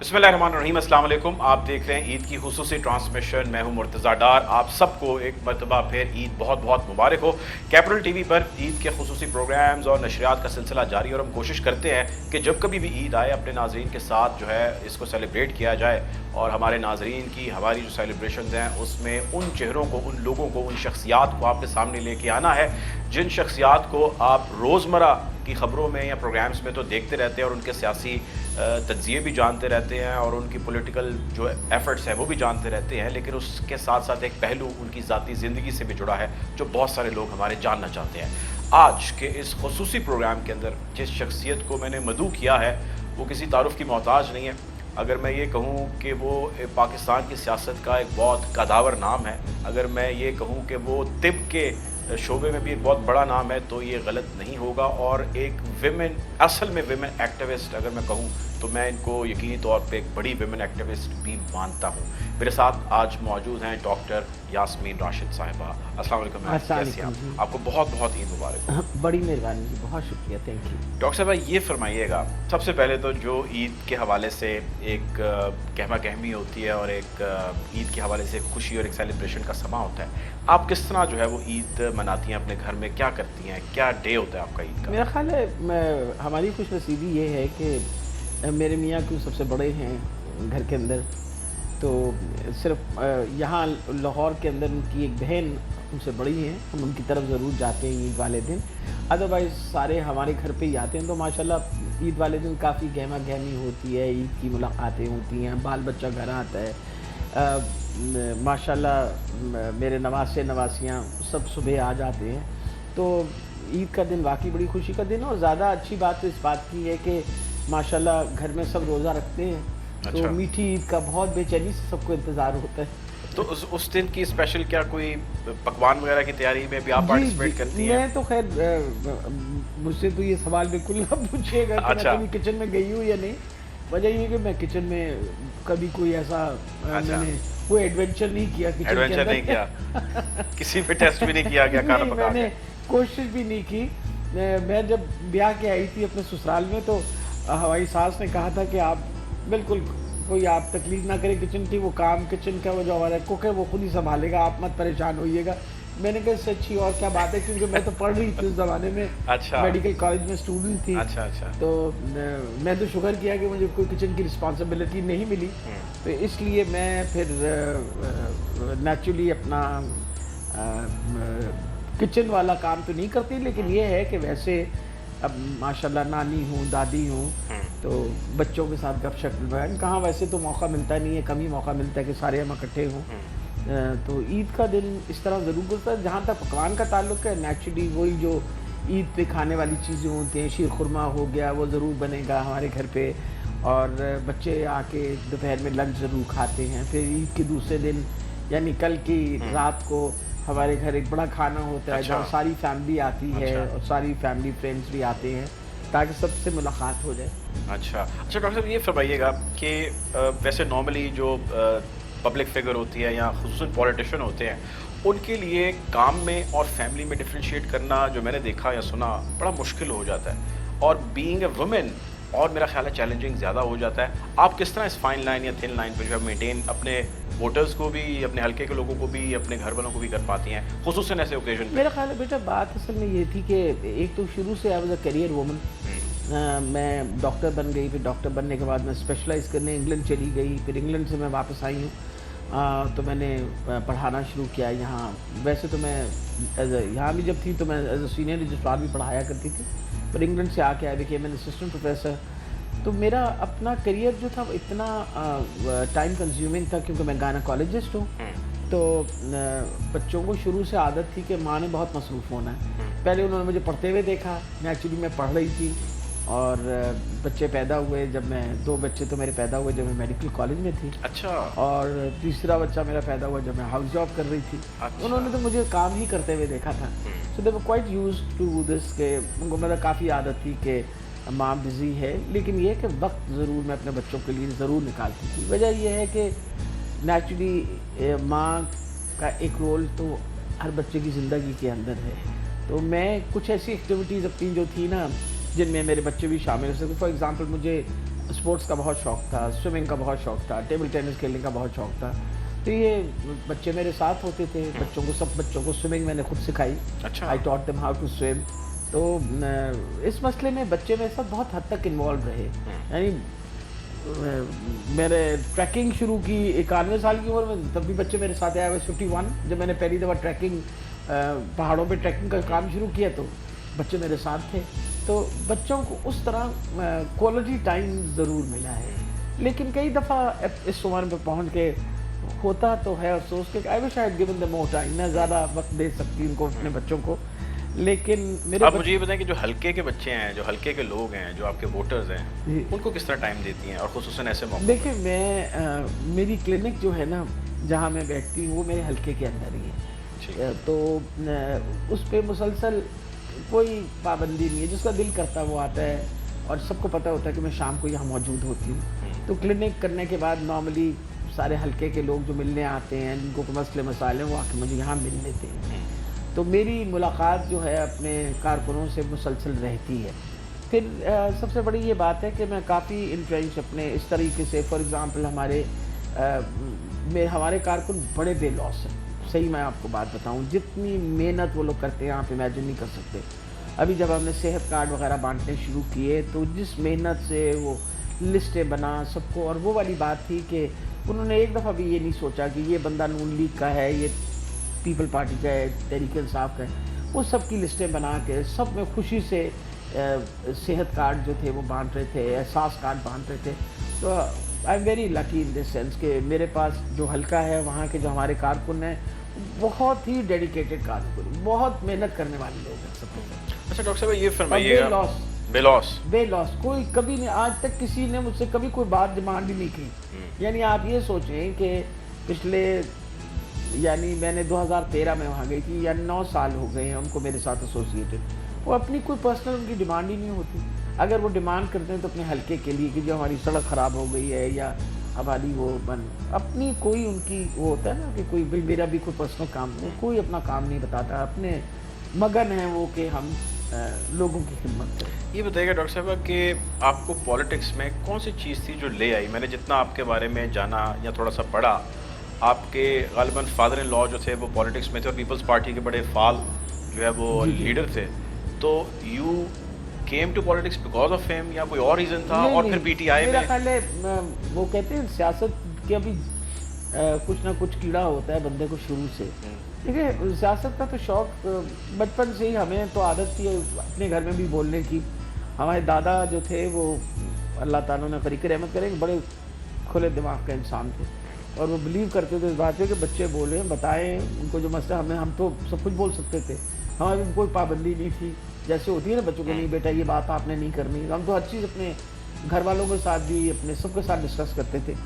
बिस्मिल्लाहिर्रहमानिर्रहीम, अस्सलाम वालेकुम। आप देख रहे हैं ईद की खुसूसी ट्रांसमिशन। मैं हूं मुर्तज़ा डार। आप सबको एक मरतबा फिर ईद बहुत बहुत मुबारक हो। कैपिटल टीवी पर ईद के खुसूसी प्रोग्राम्स और नशरियात का सिलसिला जारी, और हम कोशिश करते हैं कि जब कभी भी ईद आए अपने नाजरीन के साथ जो है इसको सेलिब्रेट किया जाए, और हमारे नाजरीन की हमारी जो सेलिब्रेशन हैं उसमें उन चेहरों को, उन लोगों को, उन शख्सियात को आपके सामने लेके आना है जिन शख्सियात को आप रोज़मर्रा की ख़बरों में या प्रोग्राम्स में तो देखते रहते हैं और उनके सियासी तज्ज़िये भी जानते रहते हैं और उनकी पॉलिटिकल जो एफ़र्ट्स हैं वो भी जानते रहते हैं, लेकिन उसके साथ साथ एक पहलू उनकी ज़ाती ज़िंदगी से भी जुड़ा है जो बहुत सारे लोग हमारे जानना चाहते हैं। आज के इस खुसूसी प्रोग्राम के अंदर जिस शख्सियत को मैंने मदऊ किया है वो किसी तारुफ़ की मोहताज नहीं है। अगर मैं ये कहूँ कि वो पाकिस्तान की सियासत का एक बहुत कदावर नाम है, अगर मैं ये कहूँ कि वो तिब के शोबे में भी एक बहुत बड़ा नाम है, तो ये गलत नहीं होगा। और एक विमेन, असल में विमेन एक्टिविस्ट अगर मैं कहूँ तो मैं इनको यकीनी तौर पे एक बड़ी विमेन एक्टिविस्ट भी मानता हूँ। मेरे साथ आज मौजूद हैं डॉक्टर यास्मीन राशिद साहिबा। अस्सलाम वालेकुम मैम, कैसी हैं आप? आपको बहुत बहुत ईद मुबारक। बड़ी मेहरबानी जी, बहुत शुक्रिया, थैंक यू। डॉक्टर साहबा, ये फरमाइएगा, सबसे पहले तो जो ईद के हवाले से एक कहमा कहमी होती है और एक ईद के हवाले से खुशी और एक सेलिब्रेशन का समा होता है, आप किस तरह जो है वो ईद मनाती हैं अपने घर में? क्या करती हैं? क्या डे होता है आपका ईद का? मेरा ख्याल है हमारी खुश नसीबी ये है कि मेरे मियाँ क्यों सबसे बड़े हैं घर के अंदर, तो सिर्फ यहाँ लाहौर के अंदर उनकी एक बहन उनसे बड़ी हैं, हम उनकी तरफ ज़रूर जाते हैं ईद वाले दिन। अदरवाइज़ सारे हमारे घर पे ही आते हैं, तो माशाल्लाह ईद वाले दिन काफ़ी गहमा गहमी होती है, ईद की मुलाकातें होती हैं, बाल बच्चा घर आता है। माशाल्लाह मेरे नवासे नवासियाँ सब सुबह आ जाते हैं, तो ईद का दिन वाकई बड़ी खुशी का दिन है। और ज़्यादा अच्छी बात तो इस बात की है कि माशाल्लाह घर में सब रोज़ा रखते हैं। अच्छा। तो मीठी ईद का बहुत बेचैनी से सबको इंतज़ार होता है। तो उस दिन की स्पेशल क्या कोई पकवान वगैरह की तैयारी में भी आप पार्टिसिपेट करती हैं? मैं तो खैर मुझसे तो ये सवाल बिल्कुल ना पूछिएगा कि अच्छा। मैं कभी किचन में गई हूँ या नहीं। वजह ये कि मैं किचन में कभी कोई ऐसा मैंने कोई एडवेंचर नहीं किया किचन के अंदर। नहीं किया किसी पे टेस्ट भी नहीं किया गया खाना पकाने? मैंने कोशिश भी नहीं की। मैं जब ब्याह के आई थी अपने ससुराल में, तो हमारी सास ने कहा था कि आप बिल्कुल कोई आप तकलीफ ना करें किचन की, वो काम किचन का वो जो हमारा कुक है वो खुद ही संभालेगा, आप मत परेशान होइएगा। मैंने कहा इससे अच्छी और क्या बात है, क्योंकि मैं तो पढ़ रही थी उस ज़माने में। अच्छा। मेडिकल कॉलेज में स्टूडेंट थी। अच्छा अच्छा। तो मैं तो शुक्र किया कि मुझे कोई किचन की रिस्पॉन्सिबिलिटी नहीं मिली, तो इसलिए मैं फिर नेचुरली अपना किचन वाला काम तो नहीं करती, लेकिन ये है कि वैसे अब माशाल्लाह नानी हूँ, दादी हूँ, तो बच्चों के साथ गपशप लगाएं। कहाँ वैसे तो मौका मिलता नहीं है, कम ही मौका मिलता है कि सारे हम इकट्ठे हों। तो ईद का दिन इस तरह ज़रूर गुजरता है। जहाँ तक पकवान का ताल्लुक है, नेचुरली वही जो ईद पे खाने वाली चीज़ें होती हैं, शीर खुरमा हो गया, वो ज़रूर बनेगा हमारे घर पे, और बच्चे आके दोपहर में लंच ज़रूर खाते हैं। फिर ईद के दूसरे दिन यानी कल की रात को हमारे घर एक बड़ा खाना होता है। अच्छा। जहाँ सारी फैमिली आती है। अच्छा। और सारी फैमिली फ्रेंड्स भी आते हैं ताकि सबसे मुलाकात हो जाए। अच्छा अच्छा। डॉक्टर साहब, ये फरमाइएगा कि वैसे नॉर्मली जो पब्लिक फिगर होती है या खुसूसन पॉलिटिशियन होते हैं, उनके लिए काम में और फैमिली में डिफ्रेंशिएट करना, जो मैंने देखा या सुना, बड़ा मुश्किल हो जाता है, और बीइंग ए वुमेन और मेरा ख्याल है चैलेंजिंग ज़्यादा हो जाता है। आप किस तरह इस फाइन लाइन या थिन लाइन पर जो है मेंटेन अपने वोटर्स को भी, अपने हल्के के लोगों को भी, अपने घर वालों को भी कर पाती हैं, खुसूसन ऐसे ओकेजन पे? मेरा ख्याल है बेटा बात असल में ये थी कि एक तो शुरू से I was a career woman. मैं डॉक्टर बन गई, फिर डॉक्टर बनने के बाद मैं स्पेशलाइज़ करने इंग्लैंड चली गई, फिर इंग्लैंड से मैं वापस आई हूँ। तो मैंने पढ़ाना शुरू किया यहाँ। वैसे तो मैं यहाँ भी जब थी तो मैं एज अ सीनियर रजिस्ट्रार भी पढ़ाया करती थी, पर इंग्लैंड से आके I became an assistant professor. तो मेरा अपना करियर जो था वो इतना टाइम कंज्यूमिंग था, क्योंकि मैं गायनेकोलॉजिस्ट हूँ। तो बच्चों को शुरू से आदत थी कि माँ ने बहुत मसरूफ़ होना है। पहले उन्होंने मुझे पढ़ते हुए देखा, नेचुरली मैं पढ़ रही थी, और बच्चे पैदा हुए जब मैं 2 बच्चे तो मेरे पैदा हुए जब मैं मेडिकल कॉलेज में थी। अच्छा। और तीसरा बच्चा मेरा पैदा हुआ जब मैं हाउस जॉब कर रही थी। अच्छा। उन्होंने तो मुझे काम ही करते हुए देखा था। So they were quite used to this, के उनको मतलब काफ़ी आदत थी कि माँ बिज़ी है, लेकिन ये कि वक्त ज़रूर मैं अपने बच्चों के लिए ज़रूर निकालती थी। वजह यह है कि नेचुरली माँ का एक रोल तो हर बच्चे की ज़िंदगी के अंदर है। तो मैं कुछ ऐसी एक्टिविटीज़ अपनी जो थी ना, जिनमें मेरे बच्चे भी शामिल हो सकते। फॉर एग्ज़ाम्पल मुझे स्पोर्ट्स का बहुत शौक़ था, स्विमिंग का बहुत शौक़ था, टेबल टेनिस खेलने का बहुत शौक़ था। तो ये बच्चे मेरे साथ होते थे, सब बच्चों को स्विमिंग मैंने खुद सिखाई। अच्छा। I taught them how to swim. तो इस मसले में बच्चे मेरे साथ बहुत हद तक इन्वॉल्व रहे। यानी मैंने ट्रैकिंग शुरू की 91 साल की उम्र में, तब भी बच्चे मेरे साथ आए। 51 जब मैंने पहली दफ़ा ट्रैकिंग पहाड़ों पे ट्रैकिंग का काम शुरू किया तो बच्चे मेरे साथ थे। तो बच्चों को उस तरह क्वालिटी टाइम ज़रूर मिला है। लेकिन कई दफ़ा इस उम्र पे पहुंच के होता तो है अफसोस कि I wish I had given them more time. मैं ज़्यादा वक्त दे सकती उनको, अपने बच्चों को। लेकिन मेरे आप मुझे ये बताएं कि जो हल्के के बच्चे हैं, जो हल्के के लोग हैं, जो आपके वोटर्स हैं, उनको किस तरह टाइम देती हैं, और खुसूसन ऐसे मौके? देखिए, मैं मेरी क्लिनिक जो है ना, जहाँ मैं बैठती हूँ, वो मेरे हल्के के अंदर ही है। तो उस पर मुसलसल कोई पाबंदी नहीं है। जिसका दिल करता वो आता है, और सबको पता होता है कि मैं शाम को यहाँ मौजूद होती हूँ। तो क्लिनिक करने के बाद नॉर्मली सारे हल्के के लोग जो मिलने आते हैं, जिनको कोई मसले मसाले, वो आके मुझे यहाँ मिल लेते हैं। तो मेरी मुलाकात जो है अपने कारकुनों से मुसलसल रहती है। फिर सबसे बड़ी ये बात है कि मैं काफ़ी इंट्रेंच अपने इस तरीके से, फॉर एग्ज़ाम्पल हमारे कारकुन बड़े बेलॉस हैं। सही मैं आपको बात बताऊं, जितनी मेहनत वो लोग करते हैं आप इमेजिन नहीं कर सकते। अभी जब हमने सेहत कार्ड वगैरह बांटने शुरू किए तो जिस मेहनत से वो लिस्टें बना सबको, और वो वाली बात थी कि उन्होंने एक दफ़ा भी ये नहीं सोचा कि ये बंदा नून लीग का है, ये पीपल पार्टी का है, तहरीक इंसाफ का है। वो सब की लिस्टें बना के सब में खुशी से सेहत कार्ड जो थे वो बांट रहे थे, एहसास कार्ड बांट रहे थे। तो I am very lucky in this sense कि मेरे पास जो हल्का है, वहाँ के जो हमारे कारकुन हैं, बहुत ही डेडिकेटेड कारकुन, बहुत मेहनत करने वाले लोग हैं सब। अच्छा डॉक्टर साहब, ये फरमाइएगा, बेलॉस कोई कभी नहीं, आज तक किसी ने मुझसे कभी कोई बात डिमांड ही नहीं की। यानी आप ये सोचें कि पिछले, यानी मैंने 2013 में वहाँ गई थी, या 9 साल हो गए हैं उनको मेरे साथ एसोसिएटेड। वो अपनी कोई पर्सनल उनकी डिमांड ही नहीं होती। अगर वो डिमांड करते हैं तो अपने हल्के के लिए कि जो हमारी सड़क ख़राब हो गई है, या हमारी वो अपनी कोई उनकी वो होता है ना कि कोई भाई मेरा भी कोई पर्सनल काम नहीं, कोई अपना काम नहीं बताता। अपने मगन हैं वो कि हम लोगों की खिदमत करें। ये बताइएगा डॉक्टर साहब कि आपको पॉलिटिक्स में कौन सी चीज़ थी जो ले आई? मैंने जितना आपके बारे में जाना या थोड़ा सा पढ़ा, आपके गालिबन फादर इन लॉ जो थे वो पॉलिटिक्स में थे, और पीपल्स पार्टी के बड़े फाल जो है वो लीडर थे। तो you came to politics because of fame, या कोई और रीज़न था? और फिर पीटीआई में, मेरा ख्याल है वो कहते हैं सियासत के अभी कुछ ना कुछ कीड़ा होता है बंदे को शुरू से। देखिए, सियासत का तो शौक़ बचपन से ही, हमें तो आदत थी अपने घर में भी बोलने की। हमारे दादा जो थे वो अल्लाह ताला ने फरीक रहमत करें, बड़े खुले दिमाग का इंसान थे, और वो बिलीव करते थे इस बात पे कि बच्चे बोलें, बताएं उनको जो मसला, हम तो सब कुछ बोल सकते थे, हमारी कोई पाबंदी नहीं थी। जैसे होती है ना बच्चों को, नहीं बेटा ये बात आपने नहीं करनी। हम तो हर चीज़ अपने घर वालों के साथ भी, अपने सबके साथ डिस्कस करते थे।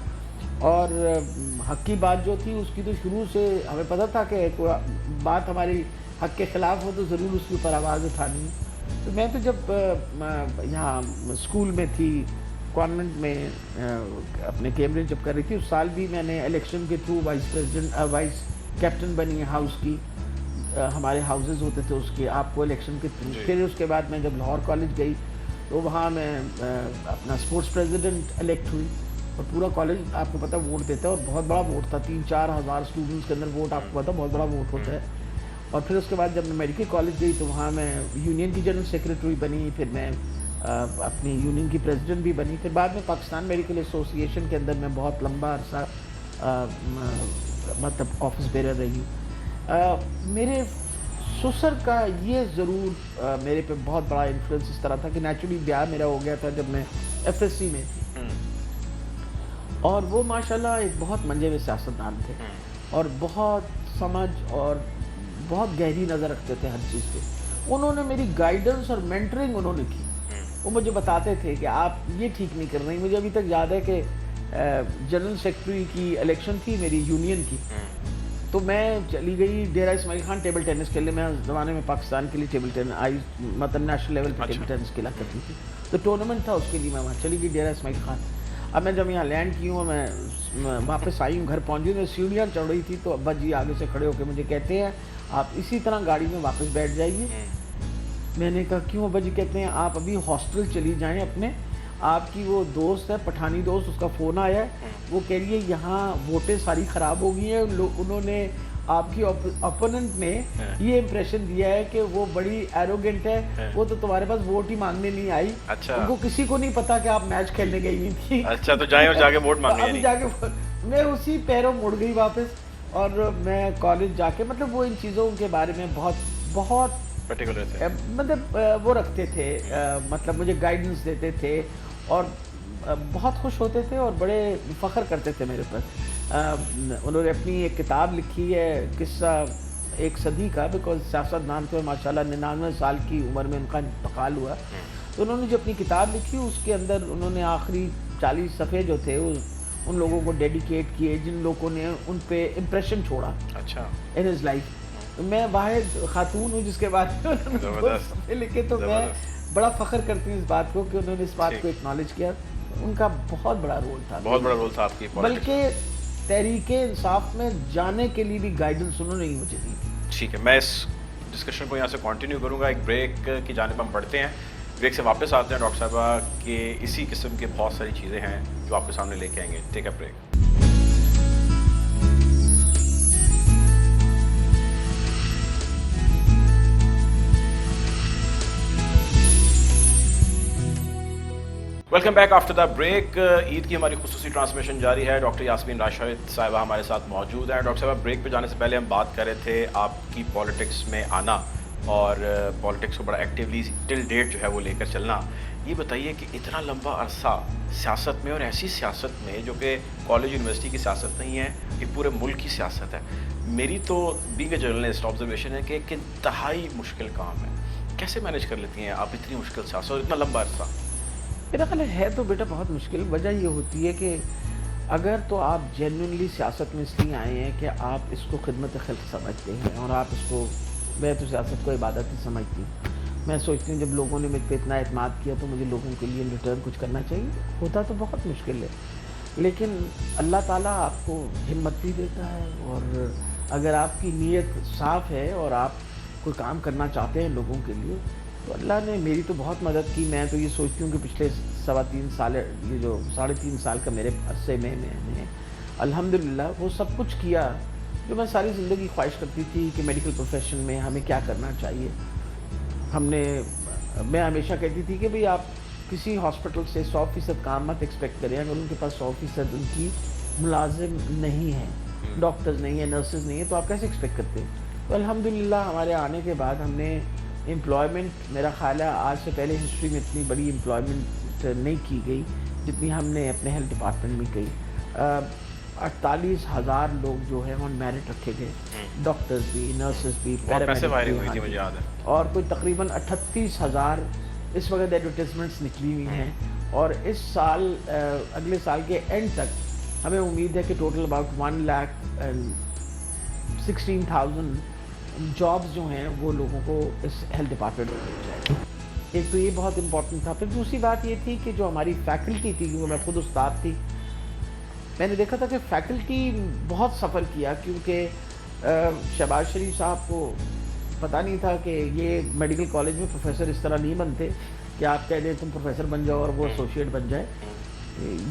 और हक की बात जो थी उसकी तो शुरू से हमें पता था कि कोई बात हमारी हक के ख़िलाफ़ हो तो ज़रूर उसके ऊपर आवाज़ उठानी। तो मैं तो जब यहाँ स्कूल में थी, कॉन्वेंट में अपने कैम्ब्रिज जब कर रही थी, उस साल भी मैंने इलेक्शन के थ्रू वाइस कैप्टन बनी है हाउस की। हमारे हाउसेस होते थे उसके, आपको इलेक्शन के थ्रू। फिर उसके बाद मैं जब लाहौर कॉलेज गई तो वहाँ मैं अपना स्पोर्ट्स प्रेसिडेंट इलेक्ट हुई, और पूरा कॉलेज आपको पता वोट देता है, और बहुत बड़ा वोट था, 3-4 हज़ार स्टूडेंट्स के अंदर वोट, आपको पता बहुत बड़ा वोट होता है। और फिर उसके बाद जब मैं मेडिकल कॉलेज गई तो वहाँ मैं यूनियन की जनरल सेक्रेटरी बनी, फिर मैं अपनी यूनियन की प्रेसिडेंट भी बनी। फिर बाद में पाकिस्तान मेडिकल एसोसिएशन के अंदर मैं बहुत लंबा अरसा मतलब ऑफिस बेरर रही। मेरे ससुर का ये ज़रूर मेरे पे बहुत बड़ा इन्फ्लुएंस इस तरह था कि नेचुरली ब्याह मेरा हो गया था जब मैं FSC में थी, और वो माशाल्लाह एक बहुत मंजे हुए सियासतदान थे, और बहुत समझ और बहुत गहरी नज़र रखते थे हर चीज़ पे। उन्होंने मेरी गाइडेंस और मेंटरिंग उन्होंने की। वो मुझे बताते थे कि आप ये ठीक नहीं कर रही। मुझे अभी तक याद है कि जनरल सेक्रेटरी की इलेक्शन थी मेरी यूनियन की, तो मैं चली गई डेरा इस्माइल खान टेबल टेनिस खेलने। मैं उस ज़माने में पाकिस्तान के लिए टेबल टेनिस मतलब नेशनल लेवल पर टेबल टेनिस खेला करती थी, तो टूर्नामेंट था उसके लिए मैं वहाँ चली गई डेरा इस्माइल खान। अब मैं जब यहाँ लैंड की हूँ, मैं वापस आई हूँ, घर पहुँची, मैं सीढ़ियाँ चढ़ रही थी तो अब्बा जी आगे से खड़े होकर मुझे कहते हैं आप इसी तरह गाड़ी में वापस बैठ जाइए। मैंने कहा क्यों अब्बा जी? कहते हैं आप अभी हॉस्टल चली जाएँ अपने, آپ کی وہ دوست ہے پٹھانی دوست, اس کا فون آیا ہے, وہ کہہ رہی ہے یہاں ووٹیں ساری خراب ہو گئی ہیں, انہوں نے آپ کی اپوننٹ نے یہ امپریشن دیا ہے کہ وہ بڑی ایروگنٹ ہے, وہ تو تمہارے پاس ووٹ ہی مانگنے نہیں آئی. اچھا, ان کو کسی کو نہیں پتا کہ آپ میچ کھیلنے گئی ہوئی تھی. اچھا, تو جائیں اور جا کے ووٹ مانگنے. جا کے میں اسی پیروں مڑ گئی واپس, اور میں کالج جا کے مطلب وہ ان چیزوں کے بارے میں بہت پرٹیکولر تھے, مطلب وہ رکھتے تھے, مطلب مجھے گائیڈنس دیتے تھے اور بہت خوش ہوتے تھے اور بڑے فخر کرتے تھے میرے پر. انہوں نے اپنی ایک کتاب لکھی ہے قصہ ایک صدی کا, بیکاز سیاست دان تھے ماشاء اللہ, 99 سال کی عمر میں ان کا انتقال ہوا. تو انہوں نے جو اپنی کتاب لکھی اس کے اندر انہوں نے آخری 40 صفحے جو تھے ان لوگوں کو ڈیڈیکیٹ کیے جن لوگوں نے ان پہ امپریشن چھوڑا اچھا, ان ہز لائف. میں واحد خاتون ہوں جس کے بارے میں لکھے, تو میں بڑا فخر کرتی ہوں اس بات کو کہ انہوں نے اس بات کو اکنالج کیا. ان کا بہت بڑا رول تھا, بہت بڑا رول تھا آپ کی, بلکہ تحریک انصاف میں جانے کے لیے بھی گائیڈنس انہوں نے ہی مجھے دی تھی. ٹھیک ہے, میں اس ڈسکشن کو یہاں سے کنٹینیو کروں گا. ایک بریک کی جانب ہم بڑھتے ہیں, بریک سے واپس آتے ہیں ڈاکٹر صاحبہ کہ اسی قسم کے بہت ساری چیزیں ہیں جو آپ کے سامنے لے کے آئیں گے. Take a break. Welcome back after the break. Eid کی ہماری خصوصی ٹرانسمیشن جاری ہے. ڈاکٹر یاسمین راشد صاحبہ ہمارے ساتھ موجود ہیں. ڈاکٹر صاحبہ, بریک پہ جانے سے پہلے ہم بات کر رہے تھے آپ کی پالیٹکس میں آنا اور پالیٹکس کو بڑا ایکٹیولی ٹل ڈیٹ جو ہے وہ لے کر چلنا. یہ بتائیے کہ اتنا لمبا عرصہ سیاست میں, اور ایسی سیاست میں جو کہ کالج یونیورسٹی کی سیاست نہیں ہے, یہ پورے ملک کی سیاست ہے. میری تو بینگ اے جرنلسٹ آبزرویشن ہے کہ ایک انتہائی مشکل کام ہے. کیسے مینیج کر لیتی ہیں آپ اتنی مشکل سیاست اور اتنا لمبا عرصہ؟ میرا خیال ہے تو بیٹا بہت مشکل. وجہ یہ ہوتی ہے کہ اگر تو آپ جینوئنلی سیاست میں اس لیے آئے ہیں کہ آپ اس کو خدمت خلق سمجھتے ہیں اور آپ اس کو, میں تو سیاست کو عبادت ہی سمجھتی ہوں. میں سوچتی ہوں جب لوگوں نے مجھ پہ اتنا اعتماد کیا تو مجھے لوگوں کے لیے ریٹرن کچھ کرنا چاہیے. ہوتا تو بہت مشکل ہے, لیکن اللہ تعالیٰ آپ کو ہمت بھی دیتا ہے, اور اگر آپ کی نیت صاف ہے اور آپ کوئی کام کرنا چاہتے ہیں لوگوں کے لیے, تو اللہ نے میری تو بہت مدد کی. میں تو یہ سوچتی ہوں کہ پچھلے 3.25 سال, یہ جو 3.5 سال کا میرے عرصے میں نے الحمدللہ وہ سب کچھ کیا جو میں ساری زندگی خواہش کرتی تھی کہ میڈیکل پروفیشن میں ہمیں کیا کرنا چاہیے. میں ہمیشہ کہتی تھی کہ بھئی آپ کسی ہاسپٹل سے 100% کام مت ایکسپیکٹ کریں اگر ان کے پاس 100% ان کی ملازم نہیں ہیں, ڈاکٹرز نہیں ہیں, نرسز نہیں ہیں, تو آپ کیسے ایکسپیکٹ کرتے ہیں. تو الحمدللہ ہمارے آنے کے بعد ہم نے امپلائمنٹ, میرا خیال ہے آج سے پہلے ہسٹری میں اتنی بڑی امپلائمنٹ نہیں کی گئی جتنی ہم نے اپنے ہیلتھ ڈپارٹمنٹ میں کی. 48,000 لوگ جو ہیں آن میرٹ رکھے گئے, ڈاکٹرز بھی, نرسز بھی, پیرامیڈکس بھی, اور کوئی تقریباً 38,000 اس وقت ایڈورٹیزمنٹس نکلی ہوئی ہیں. اور اس سال, اگلے سال کے اینڈ تک ہمیں امید ہے کہ ٹوٹل اباؤٹ 1,16,000 جابز جو ہیں وہ لوگوں کو اس ہیلتھ ڈپارٹمنٹ میں مل جائے. ایک تو یہ بہت امپورٹنٹ تھا. پھر دوسری بات یہ تھی کہ جو ہماری فیکلٹی تھی, کیونکہ میں خود استاد تھی, میں نے دیکھا تھا کہ فیکلٹی بہت سفر کیا, کیونکہ شہباز شریف صاحب کو پتہ نہیں تھا کہ یہ میڈیکل کالج میں پروفیسر اس طرح نہیں بنتے کہ آپ کہہ دیں تم پروفیسر بن جاؤ اور وہ ایسوسیٹ بن جائے.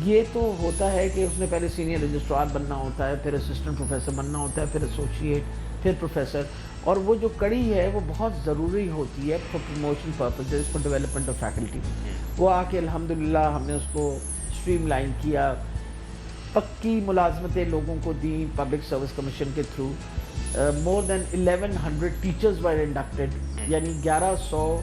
یہ تو ہوتا ہے کہ اس نے پہلے سینئر رجسٹرار بننا ہوتا ہے, پھر اسسٹنٹ پروفیسر بننا ہوتا ہے, پھر ایسوسیٹ, پھر پروفیسر, اور وہ جو کڑی ہے وہ بہت ضروری ہوتی ہے for promotion purposes, for development of faculty. وہ آ کے الحمدللہ ہم نے اس کو اسٹریم لائن کیا, پکی ملازمتیں لوگوں کو دیں پبلک سروس کمیشن کے تھرو. مور دین 1100 ٹیچرز ور انڈکٹیڈ, یعنی 1100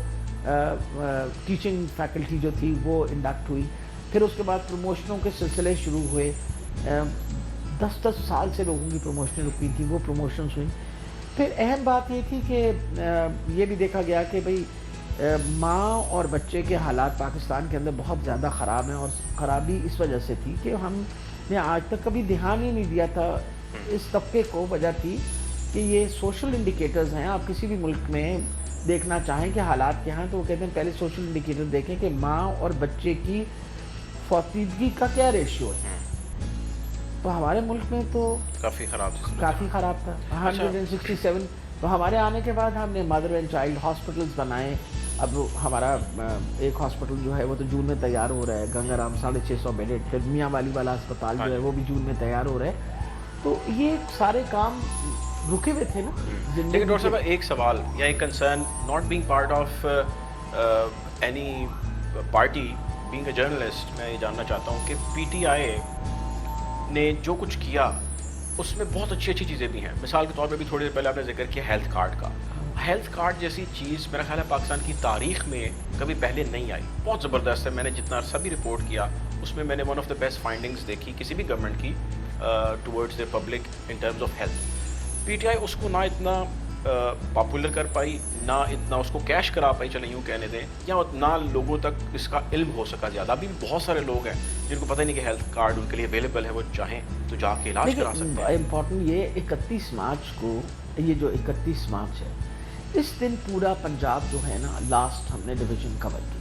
ٹیچنگ فیکلٹی جو تھی وہ انڈکٹ ہوئی. پھر اس کے بعد پروموشنوں کے سلسلے شروع ہوئے. 10 سال سے لوگوں کی پروموشنیں رکی تھیں, وہ پروموشنز ہوئیں. پھر اہم بات یہ تھی کہ یہ بھی دیکھا گیا کہ بھئی ماں اور بچے کے حالات پاکستان کے اندر بہت زیادہ خراب ہیں, اور خرابی اس وجہ سے تھی کہ ہم نے آج تک کبھی دھیان ہی نہیں دیا تھا اس طبقے کو. وجہ تھی کہ یہ سوشل انڈیکیٹرز ہیں. آپ کسی بھی ملک میں دیکھنا چاہیں کہ حالات کیا ہیں تو وہ کہتے ہیں پہلے سوشل انڈیکیٹر دیکھیں کہ ماں اور بچے کی فوتیدگی کا کیا ریشیو ہے. تو ہمارے ملک میں تو کافی خراب تھا, 167. تو ہمارے آنے کے بعد ہم نے مدر اینڈ چائلڈ ہاسپٹلز بنائے, اب ہمارا ایک ہاسپٹل جو ہے وہ تو جون میں تیار ہو رہا ہے، گنگا رام 650 بیڈ، پھر میاں والی والا اسپتال جو ہے وہ بھی جون میں تیار ہو رہا ہے. تو یہ سارے کام رکے ہوئے تھے نا. لیکن ڈاکٹر صاحب ایک سوال یا ایک concern, not being part of any party, being a journalist, میں یہ جاننا چاہتا ہوں کہ پی ٹی آئی نے جو کچھ کیا اس میں بہت اچھی اچھی چیزیں بھی ہیں. مثال کے طور پہ بھی تھوڑی دیر پہلے آپ نے ذکر کیا ہیلتھ کارڈ کا. ہیلتھ کارڈ جیسی چیز میرا خیال ہے پاکستان کی تاریخ میں کبھی پہلے نہیں آئی. بہت زبردست ہے. میں نے جتنا عرصہ بھی رپورٹ کیا اس میں نے one of the best findings دیکھی کسی بھی گورنمنٹ کی towards the public in terms of health. P T I اس کو نہ اتنا پاپولر کر پائی، نہ اتنا اس کو کیش کرا پائی، چلیں یوں کہنے دیں، یا نہ لوگوں تک اس کا علم ہو سکا زیادہ. ابھی بھی بہت سارے لوگ ہیں جن کو پتہ نہیں کہ ہیلتھ کارڈ ان کے لیے اویلیبل ہے، وہ چاہیں تو جا کے علاج کرا سکتے ہیں. امپورٹنٹ یہ 31 مارچ کو، یہ جو 31 مارچ ہے، اس دن پورا پنجاب جو ہے نا لاسٹ ہم نے ڈویژن کور کی.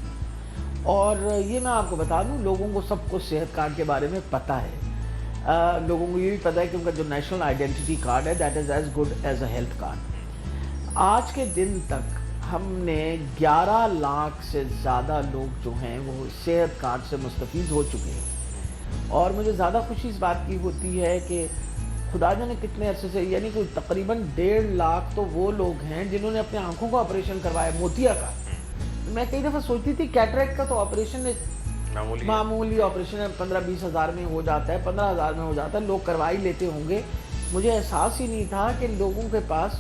اور یہ میں آپ کو بتا دوں، لوگوں کو سب کو صحت کارڈ کے بارے میں پتہ ہے. لوگوں کو یہ بھی پتہ ہے کہ ان کا جو نیشنل آئیڈینٹی کارڈ ہے that is as good as a health card. آج کے دن تک ہم نے 11 لاکھ سے زیادہ لوگ جو ہیں وہ صحت کارڈ سے مستفید ہو چکے ہیں. اور مجھے زیادہ خوشی اس بات کی ہوتی ہے کہ خدا جانے کتنے عرصے سے، یعنی کوئی تقریباً 1.5 لاکھ تو وہ لوگ ہیں جنہوں نے اپنے آنکھوں کا آپریشن کروایا، موتیا کا. میں کئی دفعہ سوچتی تھی کیٹریکٹ کا تو آپریشن معمولی آپریشن ہے، 15-20 ہزار میں ہو جاتا ہے، 15 ہزار میں ہو جاتا ہے، لوگ کروا ہی لیتے ہوں گے. مجھے احساس ہی نہیں تھا کہ لوگوں کے پاس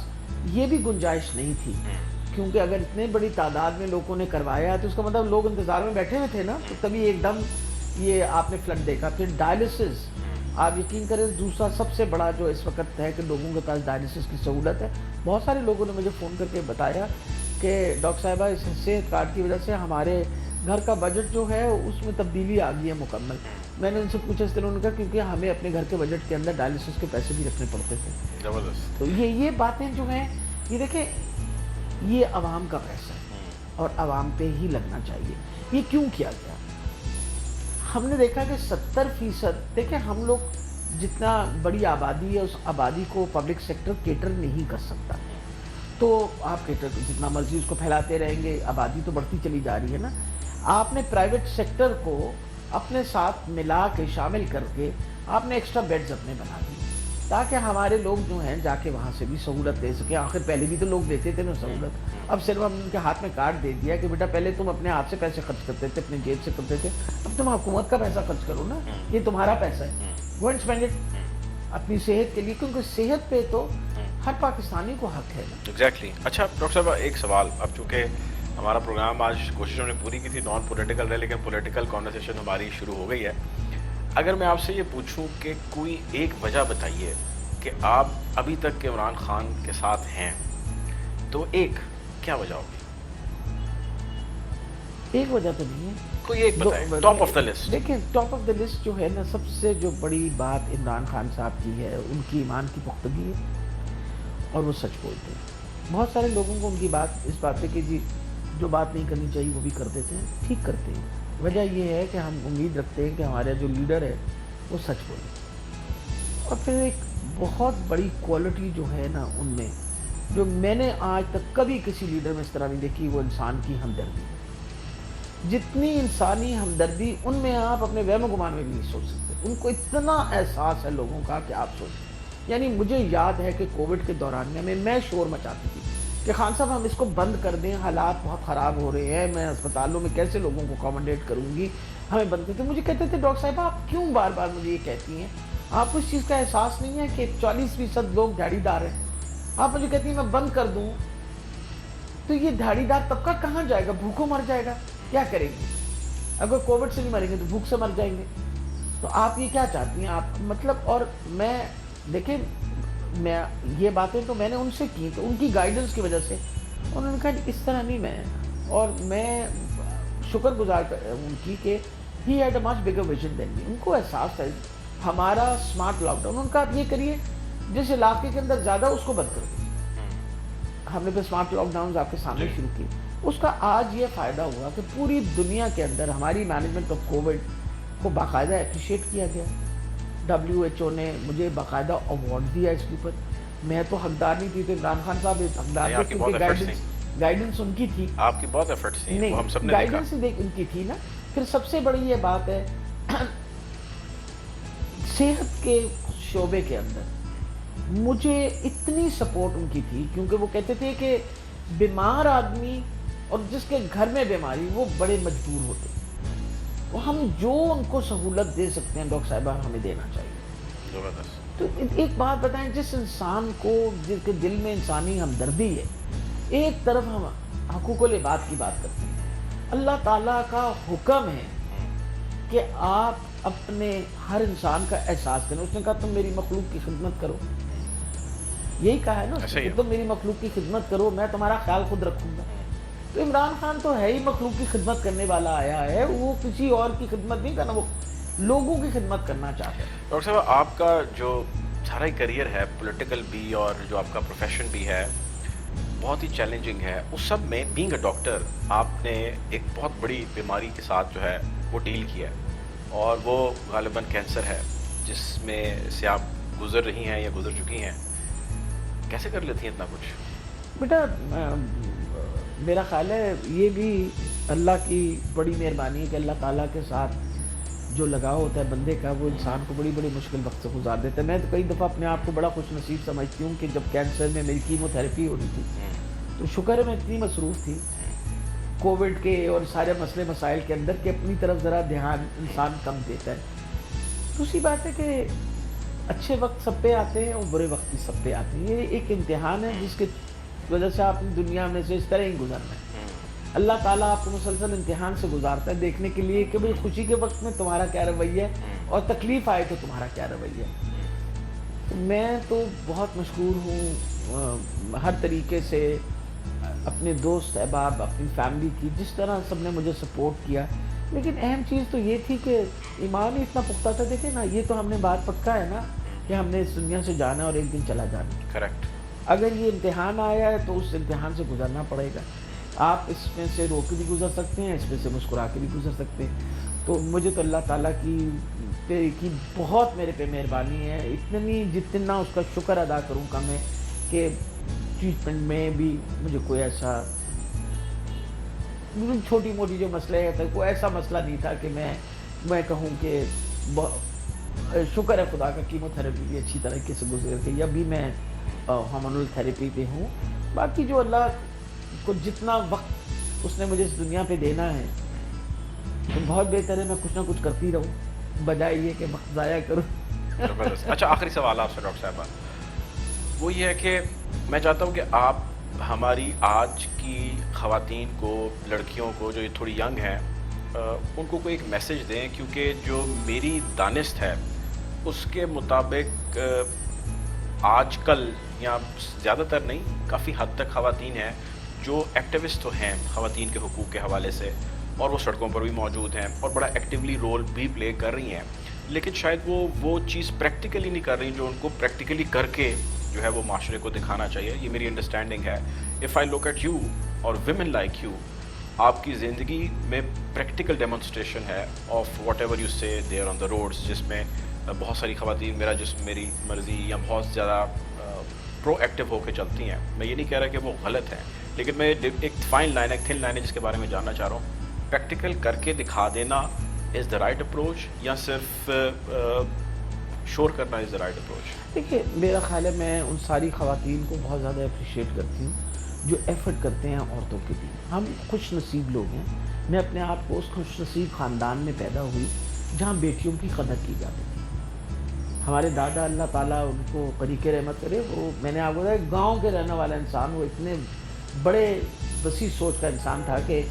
یہ بھی گنجائش نہیں تھی، کیونکہ اگر اتنے بڑی تعداد میں لوگوں نے کروایا تو اس کا مطلب لوگ انتظار میں بیٹھے ہوئے تھے نا. تو تبھی ایک دم یہ آپ نے فلڈ دیکھا. پھر ڈائلسس، آپ یقین کریں دوسرا سب سے بڑا جو اس وقت ہے کہ لوگوں کے پاس ڈائلسس کی سہولت ہے. بہت سارے لوگوں نے مجھے فون کر کے بتایا کہ ڈاکٹر صاحبہ اس صحت کارڈ کی وجہ سے ہمارے گھر کا بجٹ جو ہے اس میں تبدیلی آ گئی ہے مکمل. میں نے ان سے پوچھا اس طرح، انہوں نے کہا کیونکہ ہمیں اپنے گھر کے بجٹ کے اندر ڈائلسس کے پیسے بھی رکھنے پڑتے تھے. زبردست. تو یہ باتیں جو ہیں، یہ دیکھیں یہ عوام کا پیسہ ہے اور عوام پہ ہی لگنا چاہیے. یہ کیوں کیا گیا؟ ہم نے دیکھا کہ 70%، دیکھیں ہم لوگ جتنا بڑی آبادی ہے اس آبادی کو پبلک سیکٹر کیٹر نہیں کر سکتا. تو آپ کیٹر جتنا مرضی اس کو پھیلاتے رہیں گے، آبادی تو بڑھتی چلی جا رہی ہے نا. آپ نے پرائیویٹ سیکٹر کو اپنے ساتھ ملا کے شامل کر کے آپ نے ایکسٹرا بیڈز اپنے بنا دیے تاکہ ہمارے لوگ جو ہیں جا کے وہاں سے بھی سہولت لے سکیں. آخر پہلے بھی تو لوگ دیتے تھے نا سہولت. اب صرف ہم ان کے ہاتھ میں کارڈ دے دیا کہ بیٹا پہلے تم اپنے ہاتھ سے پیسے خرچ کرتے تھے، اپنے جیب سے کرتے تھے، اب تم حکومت کا پیسہ خرچ کرو نا، یہ تمہارا پیسہ ہے، گو اینڈ اسپینڈ اٹ اپنی صحت کے لیے، کیونکہ صحت پہ تو ہر پاکستانی کو حق ہے نا. ایگزیکٹلی. اچھا ڈاکٹر صاحب ایک سوال، اب چونکہ ہمارا پروگرام آج کوشش ہم نے پوری کی تھی نان پولیٹیکل رہے، لیکن پولیٹیکل کانورسیشن ہماری شروع ہو گئی ہے. اگر میں آپ سے یہ پوچھوں کہ کوئی ایک وجہ بتائیے کہ آپ ابھی تک کے عمران خان کے ساتھ ہیں، تو ایک کیا وجہ ہوگی؟ ایک وجہ تو نہیں ہے، کوئی ایک بتائیں، ٹاپ آف دا لسٹ. دیکھیں ٹاپ آف دا لسٹ جو ہے نا، سب سے جو بڑی بات عمران خان صاحب کی ہے ان کی ایمان کی پختگی ہے اور وہ سچ بولتے ہیں. بہت سارے لوگوں کو ان کی بات اس بات پہ کہ جی جو بات نہیں کرنی چاہیے وہ بھی کر دیتے ہیں، ٹھیک کرتے ہیں. وجہ یہ ہے کہ ہم امید رکھتے ہیں کہ ہمارا جو لیڈر ہے وہ سچ بولے. اور پھر ایک بہت بڑی کوالٹی جو ہے نا ان میں، جو میں نے آج تک کبھی کسی لیڈر میں اس طرح نہیں دیکھی، وہ انسان کی ہمدردی. جتنی انسانی ہمدردی ان میں آپ اپنے وہم و گمان میں بھی نہیں سوچ سکتے. ان کو اتنا احساس ہے لوگوں کا کہ آپ سوچیں. یعنی مجھے یاد ہے کہ کووڈ کے دوران میں شور مچاتی تھی کہ خان صاحب ہم اس کو بند کر دیں، حالات بہت خراب ہو رہے ہیں، میں اسپتالوں میں کیسے لوگوں کو اکوموڈیٹ کروں گی، ہمیں بند کرتے. مجھے کہتے تھے ڈاکٹر صاحب آپ کیوں بار بار مجھے یہ کہتی ہیں، آپ کو اس چیز کا احساس نہیں ہے کہ 40% لوگ دھاڑی دار ہیں. آپ مجھے کہتی ہیں میں بند کر دوں تو یہ دھاڑی دار طبقہ کہاں جائے گا؟ بھوکوں مر جائے گا. کیا کریں گے؟ اگر کووڈ سے نہیں مریں گے تو بھوک سے مر جائیں گے. تو آپ یہ کیا چاہتی ہیں آپ مطلب؟ اور میں دیکھیں میں یہ باتیں تو میں نے ان سے کی تو ان کی گائیڈنس کی وجہ سے انہوں نے کہا اس طرح نہیں میں، اور میں شکر گزار ان کی کہ he had a much bigger vision دین می. ان کو احساس ہے ہمارا اسمارٹ لاک ڈاؤن. ان کا آپ یہ کریے جس علاقے کے اندر زیادہ اس کو بند کر دیں. ہم نے پھر اسمارٹ لاک ڈاؤن آپ کے سامنے شروع کی. اس کا آج یہ فائدہ ہوا کہ پوری دنیا کے اندر ہماری مینجمنٹ آف کووڈ کو باقاعدہ اپریشیٹ کیا گیا. WHO نے مجھے باقاعدہ ایوارڈ دیا اس کے اوپر. میں تو حقدار نہیں تھی، تو عمران خان صاحب حقدار تھے کیونکہ गाइडेंस उनकी थी, आपकी बहुत एफर्ट्स थी, नहीं वो हम सब ने देखा। गाइडेंस उनकी थी ना। फिर सबसे बड़ी ये बात है सेहत के शोबे के अंदर मुझे इतनी सपोर्ट उनकी थी, क्योंकि वो कहते थे कि बीमार आदमी और जिसके घर में बीमारी वो बड़े मजबूर होते हैं, तो हम जो उनको सहूलत दे सकते हैं डॉक्टर साहिबा हमें देना चाहिए। ज़बरदस्त। तो एक बात बताएं, जिस इंसान को जिसके दिल में इंसानी हमदर्दी है, एक तरफ हम हकूक़ुल इबाद की बात करते हैं, अल्लाह ताला का हुक्म है कि आप अपने हर इंसान का एहसास करें। उसने कहा तुम मेरी मखलूक की खिदमत करो, यही कहा है ना उसने कि तुम मेरी मखलूक की खिदमत करो, मैं तुम्हारा ख्याल खुद रखूंगा। तो इमरान खान तो है ही मखलूक की खिदमत करने वाला आया है, वो किसी और की खिदमत नहीं करना, वो लोगों की खिदमत करना चाहते हैं। डॉक्टर साहब, आपका जो सारा ही करियर है, पॉलिटिकल भी और जो आपका प्रोफेशन भी है, बहुत ही चैलेंजिंग है। उस सब में बीइंग अ डॉक्टर आपने एक बहुत बड़ी बीमारी के साथ जो है वो डील किया है, और वो गालिबन कैंसर है, जिसमें से आप गुजर रही हैं या गुजर चुकी हैं। कैसे कर लेती हैं इतना कुछ? बेटा मेरा ख्याल है ये भी अल्लाह की बड़ी मेहरबानी है कि अल्लाह ताला के साथ जो लगाव होता है बंदे का, वो इंसान को बड़ी बड़ी मुश्किल वक्त से गुजार देता है। मैं तो कई दफ़ा अपने आप को बड़ा खुश नसीब समझती हूँ कि जब कैंसर में मेरी कीमोथेरेपी हो रही थी, तो शुक्र है मैं इतनी मसरूफ़ थी कोविड के और सारे मसले मसाइल के अंदर कि अपनी तरफ ज़रा ध्यान इंसान कम देता है। दूसरी बात है कि अच्छे वक्त सब पे आते हैं और बुरे वक्त भी सब पे आते हैं। ये एक इम्तिहान है जिसके वजह से आपने दुनिया में से इस तरह ही गुजरना है। अल्लाह ताला आपको मुसलसल इम्तिहान से गुजारता है, देखने के लिए कि भाई खुशी के वक्त में तुम्हारा क्या रवैया है और तकलीफ़ आए तो तुम्हारा क्या रवैया है। मैं तो बहुत मशहूर हूँ हर तरीके से, अपने दोस्त अहबाब, अपनी फैमिली की, जिस तरह सब ने मुझे सपोर्ट किया। लेकिन अहम चीज़ तो ये थी कि ईमान ही इतना पुख्ता था। देखें ना, ये तो हमने बात पक्का है ना कि हमने इस दुनिया से जाना और एक दिन चला जाना। करेक्ट। अगर ये इम्तिहान आया है तो उस इम्तिहान से गुजरना पड़ेगा। आप इसमें से रो के भी गुजर सकते हैं, इसमें से मुस्कुरा के भी गुजर सकते हैं। तो मुझे तो अल्लाह ताला की बहुत मेरे पे मेहरबानी है। इतनी जितना उसका शुक्र अदा करूँ कम है कि ट्रीटमेंट में भी मुझे कोई ऐसा छोटी मोटी जो मसले है, कोई ऐसा मसला नहीं था कि मैं कहूँ कि शुक्र है खुदा का, कीमोथेरेपी भी अच्छी तरीके से गुजर गई। अभी मैं हार्मोनल थेरेपी पे हूँ। बाकी जो अल्लाह को जितना वक्त उसने मुझे इस दुनिया पे देना है, तो बहुत बेहतर है मैं कुछ ना कुछ करती रहूँ, बजाय ये कि वक्त ज़ाया करूँ। अच्छा, आखिरी सवाल आपसे डॉक्टर साहबा, वो ये है कि मैं चाहता हूँ कि आप हमारी आज की ख़वातीन को, लड़कियों को जो ये थोड़ी यंग हैं, उनको कोई एक मैसेज दें, क्योंकि जो मेरी दानिश्त है उसके मुताबिक आजकल, या ज़्यादातर नहीं, काफ़ी हद तक ख़वातीन हैं जो एक्टिविस्ट तो हैं ख़वातीन के हुकूक़ के हवाले से, और वो सड़कों पर भी मौजूद हैं और बड़ा एक्टिवली रोल भी प्ले कर रही हैं, लेकिन शायद वो चीज़ प्रैक्टिकली नहीं कर रही जो उनको प्रैक्टिकली करके जो है वो माशरे को दिखाना चाहिए। ये मेरी अंडरस्टैंडिंग है। If I look at you और विमेन लाइक यू, आपकी ज़िंदगी में प्रैक्टिकल डेमोन्स्ट्रेशन है ऑफ वॉट एवर यू से देयर ऑन द रोड्स, जिसमें बहुत सारी ख़वातीन मेरा जिस्म मेरी मर्ज़ी या बहुत ज़्यादा प्रोएक्टिव होकर चलती हैं। मैं ये नहीं कह रहा कि वो गलत है, लेकिन मैं एक फाइन लाइन, एक थिन लाइन है जिसके बारे में जानना चाह रहा हूँ। प्रैक्टिकल करके दिखा देना इज़ द राइट अप्रोच, या सिर्फ शोर करना इज़ द राइट अप्रोच? देखिए, मेरा ख्याल है मैं उन सारी ख़वातीन को बहुत ज़्यादा अप्रिशिएट करती हूँ जो एफ़र्ट करते हैं औरतों के लिए। हम खुश नसीब लोग हैं। मैं अपने आप को उस खुश नसीब ख़ानदान में पैदा हुई जहाँ बेटियों की कदर की जाती थी। हमारे दादा, अल्लाह ताला उनको करीके रहमत करे, वो मैंने आपको बताया गाँव के रहने वाला इंसान, वो इतने बड़े वसी सोच का इंसान था कि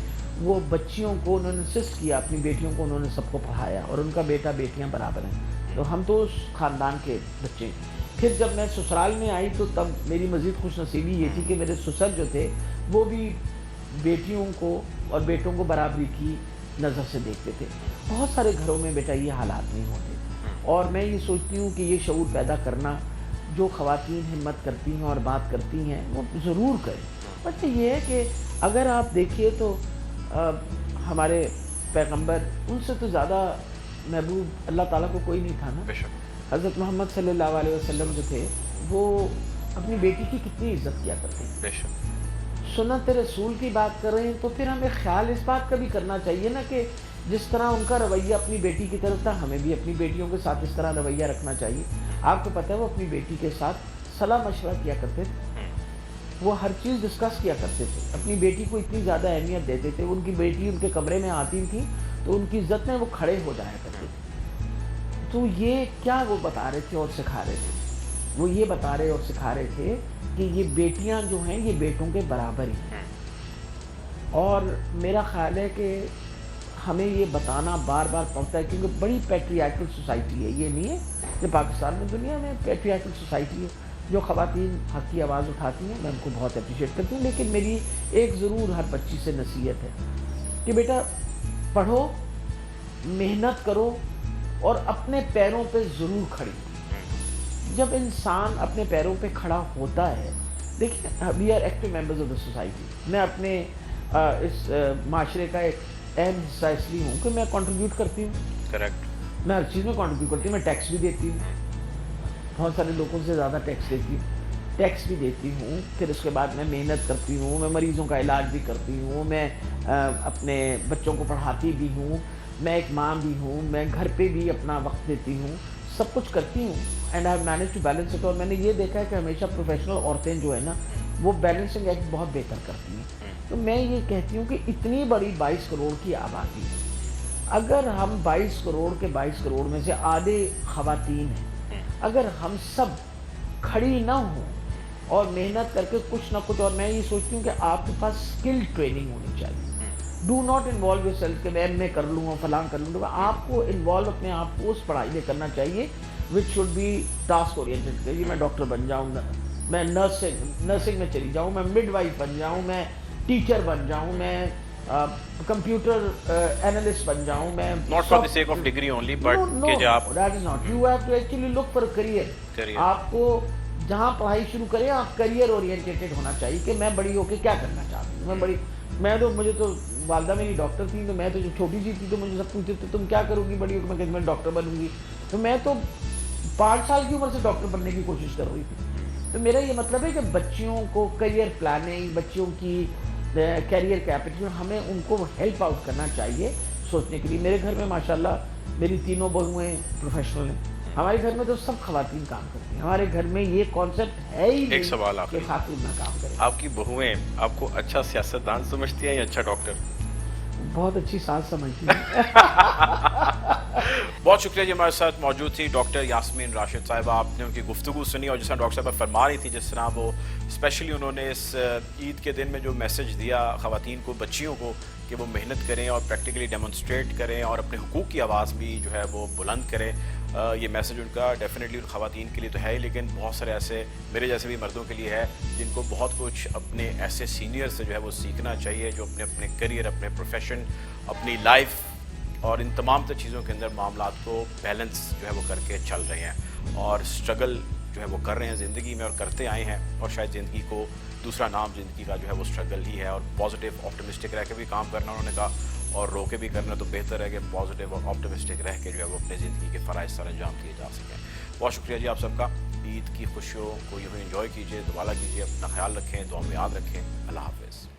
वो बच्चियों को उन्होंने इंसिस्ट किया, अपनी बेटियों को उन्होंने सबको पढ़ाया, और उनका बेटा बेटियां बराबर हैं। तो हम तो उस ख़ानदान के बच्चे। फिर जब मैं ससुराल में आई तो तब मेरी मज़ीद खुश नसीबी ये थी कि मेरे ससुर जो थे वो भी बेटियों को और बेटों को बराबरी की नज़र से देखते थे। बहुत सारे घरों में बेटा ये हालात नहीं होते, और मैं ये सोचती हूँ कि ये शऊर पैदा करना, जो ख़वातीन हिम्मत करती हैं और बात करती हैं वो ज़रूर करें। बट ये है कि अगर आप देखिए तो हमारे पैगंबर, उनसे तो ज़्यादा महबूब अल्लाह ताला को कोई नहीं था ना। हज़रत मोहम्मद सल्लल्लाहु अलैहि वसल्लम जो थे वो अपनी बेटी की कितनी इज़्ज़त किया करते हैं। सुन्नत रसूल की बात कर रहे हैं तो फिर हमें ख्याल इस बात का भी करना चाहिए ना कि जिस तरह उनका रवैया अपनी बेटी की तरफ था, हमें भी अपनी बेटियों के साथ इस तरह रवैया रखना चाहिए। आपको पता है वो अपनी बेटी के साथ सलाह मशवरा किया करते थे, वो हर चीज़ डिस्कस किया करते थे, अपनी बेटी को इतनी ज़्यादा अहमियत देते थे। उनकी बेटी उनके कमरे में आती थी तो उनकी इज्जत में वो खड़े हो जाया करते थे। तो ये क्या वो बता रहे थे और सिखा रहे थे? वो ये बता रहे और सिखा रहे थे कि ये बेटियां जो हैं ये बेटों के बराबर ही हैं। और मेरा ख्याल है कि हमें ये बताना बार बार पड़ता है क्योंकि बड़ी पैट्रियार्कल सोसाइटी है। ये नहीं है कि पाकिस्तान में, दुनिया में पैट्रियार्कल सोसाइटी है। जो ख़वातीन हक़ की आवाज़ उठाती हैं मैं उनको बहुत अप्रिशिएट करती हूँ, लेकिन मेरी एक ज़रूर हर बच्ची से नसीहत है कि बेटा पढ़ो, मेहनत करो और अपने पैरों पे ज़रूर खड़ी हो। जब इंसान अपने पैरों पे खड़ा होता है, देखिए we are active members of the society. मैं अपने इस माशरे का एक अहम हिस्सा इसलिए हूँ कि मैं कंट्रीब्यूट करती हूँ। करेक्ट। मैं हर चीज़ में कंट्रीब्यूट करती हूँ। मैं टैक्स भी देती हूँ, बहुत सारे लोगों से ज़्यादा टैक्स देती हूँ, टैक्स भी देती हूँ। फिर उसके बाद मैं मेहनत करती हूँ, मैं मरीज़ों का इलाज भी करती हूँ, मैं अपने बच्चों को पढ़ाती भी हूँ, मैं एक माँ भी हूँ, मैं घर पे भी अपना वक्त देती हूँ, सब कुछ करती हूँ। And I have manage to balance it. और मैंने ये देखा है कि हमेशा प्रोफेशनल औरतें जो है ना वो बैलेंसिंग एक्ट बहुत बेहतर करती हैं। तो मैं ये कहती हूँ कि इतनी बड़ी 22 करोड़ की आबादी है, अगर हम 22 करोड़ के 22 करोड़ में से आधे ख़वातीन हैं, अगर हम सब खड़ी ना हो और मेहनत करके कुछ ना कुछ, और मैं ये सोचती हूँ कि आपके पास स्किल ट्रेनिंग होनी चाहिए। Do not involve your self कि मैं कर लूँगा फलां कर लूँगा। आपको इन्वॉल्व अपने आप को उस पढ़ाई में करना चाहिए which should be task oriented. कि मैं डॉक्टर बन जाऊँ, मैं नर्सिंग में चली जाऊँ, मैं मिडवाइफ बन जाऊँ, मैं टीचर बन जाऊँ, मैं कंप्यूटर एनालिस्ट बन जाऊँ, मैं not for the sake of degree only but कि जो आप that is not, you have to actually look for career. आपको जहाँ पढ़ाई शुरू करें आप करियर ओरिएंटेड होना चाहिए कि मैं बड़ी होकर क्या करना चाहती हूँ। मुझे तो वालदा मेरी डॉक्टर थी, तो मैं तो जब छोटी सी थी तो मुझे सब पूछते थे तुम क्या करोगी बड़ी होकर, मैं कहती मैं डॉक्टर बनूंगी। तो मैं तो 5 साल की उम्र से डॉक्टर बनने की कोशिश कर रही थी। तो मेरा ये मतलब है कि बच्चियों को करियर प्लानिंग, बच्चियों की कैरियर कैपिटल, हमें उनको हेल्प आउट करना चाहिए सोचने के लिए। मेरे घर में माशाल्लाह मेरी तीनों बहुएं प्रोफेशनल हैं। हमारे घर में तो सब खवातीन काम करती हैं। हमारे घर में ये कॉन्सेप्ट है ही नहीं। एक सवाल कि खातून ना काम करें। आपकी बहुएं आपको अच्छा सियासतदान समझती हैं या अच्छा डॉक्टर? बहुत अच्छी सास समझती हैं। बहुत शुक्रिया जी, हमारे साथ मौजूद थी डॉक्टर यास्मीन राशिद साहिबा। आपने उनकी गुफ्तगू सुनी और जिस तरह डॉक्टर साहब फरमा रही थी, जिस तरह वो स्पेशली उन्होंने इस ईद के दिन में जो मैसेज दिया ख़वातीन को, बच्चियों को, कि वो मेहनत करें और प्रैक्टिकली डेमोन्स्ट्रेट करें और अपने हुकूक की आवाज़ भी जो है वो बुलंद करें। ये मैसेज उनका डेफिनेटली उन ख़वातीन के लिए तो है ही, लेकिन बहुत सारे ऐसे मेरे जैसे भी मर्दों के लिए है जिनको बहुत कुछ अपने ऐसे सीनियर से जो है वो सीखना चाहिए, जो अपने अपने करियर, अपने प्रोफेशन, अपनी लाइफ और इन तमाम चीज़ों के अंदर मामलात को बैलेंस जो है वो करके चल रहे हैं और स्ट्रगल जो है वो कर रहे हैं ज़िंदगी में और करते आए हैं। और शायद ज़िंदगी को दूसरा नाम ज़िंदगी का जो है वो स्ट्रगल ही है। और पॉजिटिव ऑप्टिमिस्टिक रह के भी काम करना उन्होंने कहा और रो के भी करना, तो बेहतर है कि पॉजिटिव और ऑप्टिमिस्टिक रह के जो है वो अपने ज़िंदगी के फ़राइज़ सर अंजाम दिए जा सकें। बहुत शुक्रिया जी आप सबका। ईद की खुशियों को यूँ एंजॉय कीजिए, दुआला कीजिए, अपना ख्याल रखें, दुआ में याद रखें। अल्लाह हाफ़िज़।